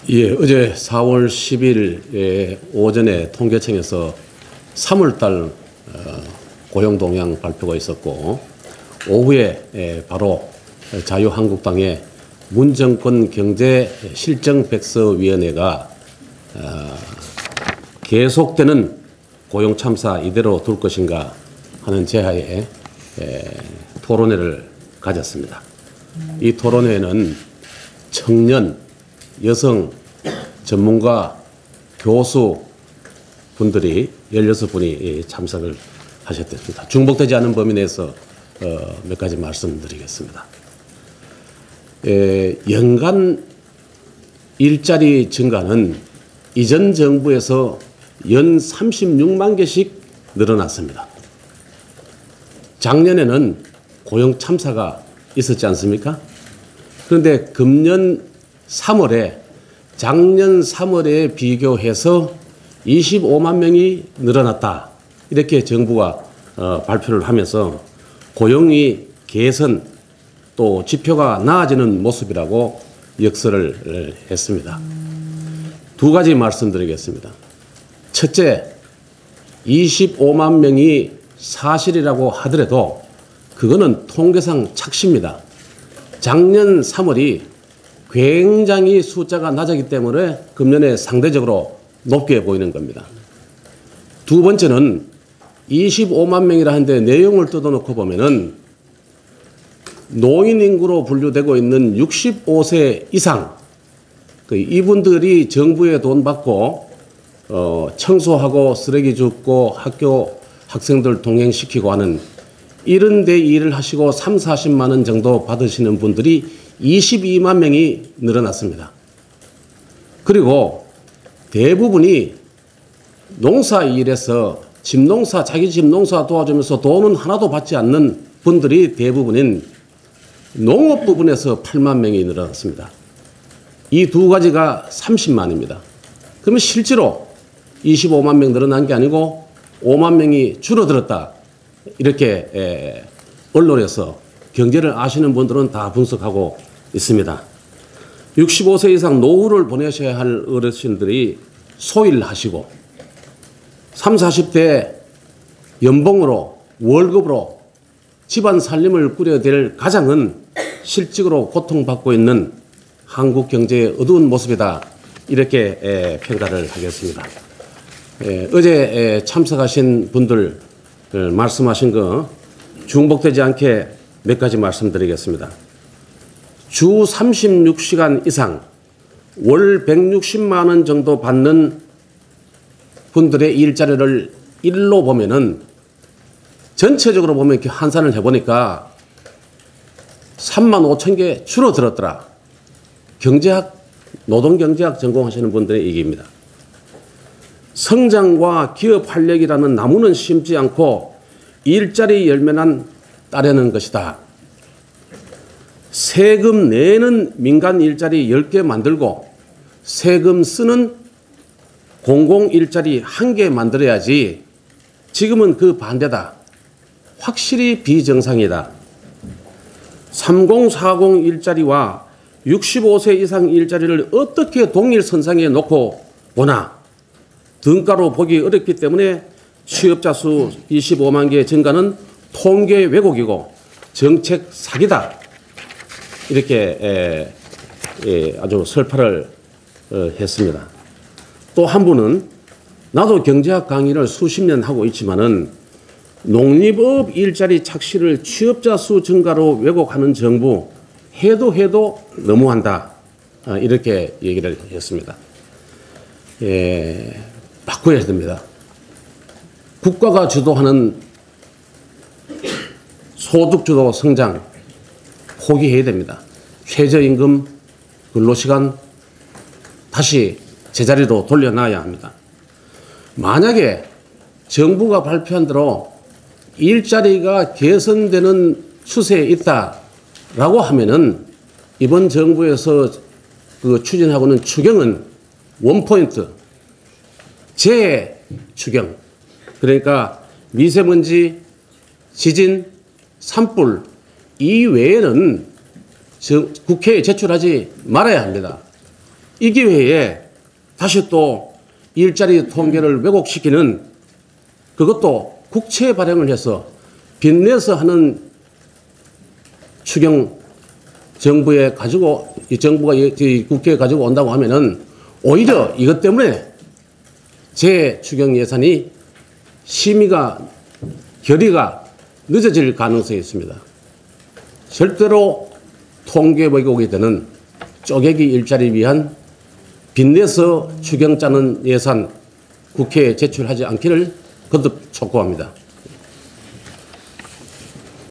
예, 어제 4월 10일 오전에 통계청에서 3월달 고용 동향 발표가 있었고, 오후에 바로 자유한국당의 문정권 경제실정백서위원회가 계속되는 고용 참사 이대로 둘 것인가 하는 제하에 토론회를 가졌습니다. 이 토론회는 청년, 여성, 전문가, 교수 분들이 16분이 참석을 하셨습니다. 중복되지 않은 범위 내에서 몇 가지 말씀드리겠습니다. 연간 일자리 증가는 이전 정부에서 연 36만 개씩 늘어났습니다. 작년에는 고용 참사가 있었지 않습니까? 그런데 금년 3월에 작년 3월에 비교해서 25만 명이 늘어났다. 이렇게 정부가 발표를 하면서 고용이 개선 또 지표가 나아지는 모습이라고 역설을 했습니다. 두 가지 말씀드리겠습니다. 첫째, 25만 명이 사실이라고 하더라도 그거는 통계상 착시입니다. 작년 3월이 굉장히 숫자가 낮았기 때문에 금년에 상대적으로 높게 보이는 겁니다. 두 번째는 25만 명이라 하는데 내용을 뜯어놓고 보면은 노인 인구로 분류되고 있는 65세 이상, 이분들이 정부에 돈 받고 청소하고 쓰레기 줍고 학교 학생들 동행시키고 하는 이런 데 일을 하시고 3, 40만 원 정도 받으시는 분들이 22만 명이 늘어났습니다. 그리고 대부분이 농사 일에서 집농사, 자기 집 농사 도와주면서 돈은 하나도 받지 않는 분들이 대부분인 농업 부분에서 8만 명이 늘어났습니다. 이 두 가지가 30만입니다. 그러면 실제로 25만 명 늘어난 게 아니고 5만 명이 줄어들었다. 이렇게 언론에서 경제를 아시는 분들은 다 분석하고 있습니다. 65세 이상 노후를 보내셔야 할 어르신들이 소일을 하시고 30, 40대 연봉으로 월급으로 집안 살림을 꾸려야 될 가장은 실직으로 고통받고 있는 한국 경제의 어두운 모습이다. 이렇게 평가를 하겠습니다. 어제 참석하신 분들 말씀하신 거 중복되지 않게 몇 가지 말씀드리겠습니다. 주 36시간 이상 월 160만 원 정도 받는 분들의 일자리를 일로 보면은 전체적으로 보면 이렇게 환산을 해보니까 3만 5천 개 줄어들었더라. 경제학, 노동경제학 전공하시는 분들의 얘기입니다. 성장과 기업 활력이라는 나무는 심지 않고 일자리 열매만 따려는 것이다. 세금 내는 민간 일자리 10개 만들고 세금 쓰는 공공 일자리 1개 만들어야지. 지금은 그 반대다. 확실히 비정상이다. 3040 일자리와 65세 이상 일자리를 어떻게 동일선상에 놓고 보나. 등가로 보기 어렵기 때문에 취업자 수 25만 개 증가는 통계 왜곡이고 정책 사기다. 이렇게 아주 설파를 했습니다. 또 한 분은 나도 경제학 강의를 수십 년 하고 있지만은 농립업 일자리 착시를 취업자 수 증가로 왜곡하는 정부 해도 너무한다. 이렇게 얘기를 했습니다. 바꿔야 됩니다. 국가가 주도하는 소득주도 성장 포기해야 됩니다. 최저임금, 근로시간 다시 제자리로 돌려놔야 합니다. 만약에 정부가 발표한 대로 일자리가 개선되는 추세에 있다라고 하면은 이번 정부에서 추진하고는 추경은 원포인트 재추경, 그러니까 미세먼지, 지진, 산불 이외에는 국회에 제출하지 말아야 합니다. 이 기회에 다시 또 일자리 통계를 왜곡시키는 그것도 국채 발행을 해서 빚내서 하는 추경 정부에 가지고 이 정부가 국회에 가지고 온다고 하면은 오히려 이것 때문에 재추경 예산이 심의가 결의가 늦어질 가능성이 있습니다. 절대로 통계 왜곡이 되는 쪼개기 일자리 위한 빚내서 추경 짜는 예산 국회에 제출하지 않기를 거듭 촉구합니다.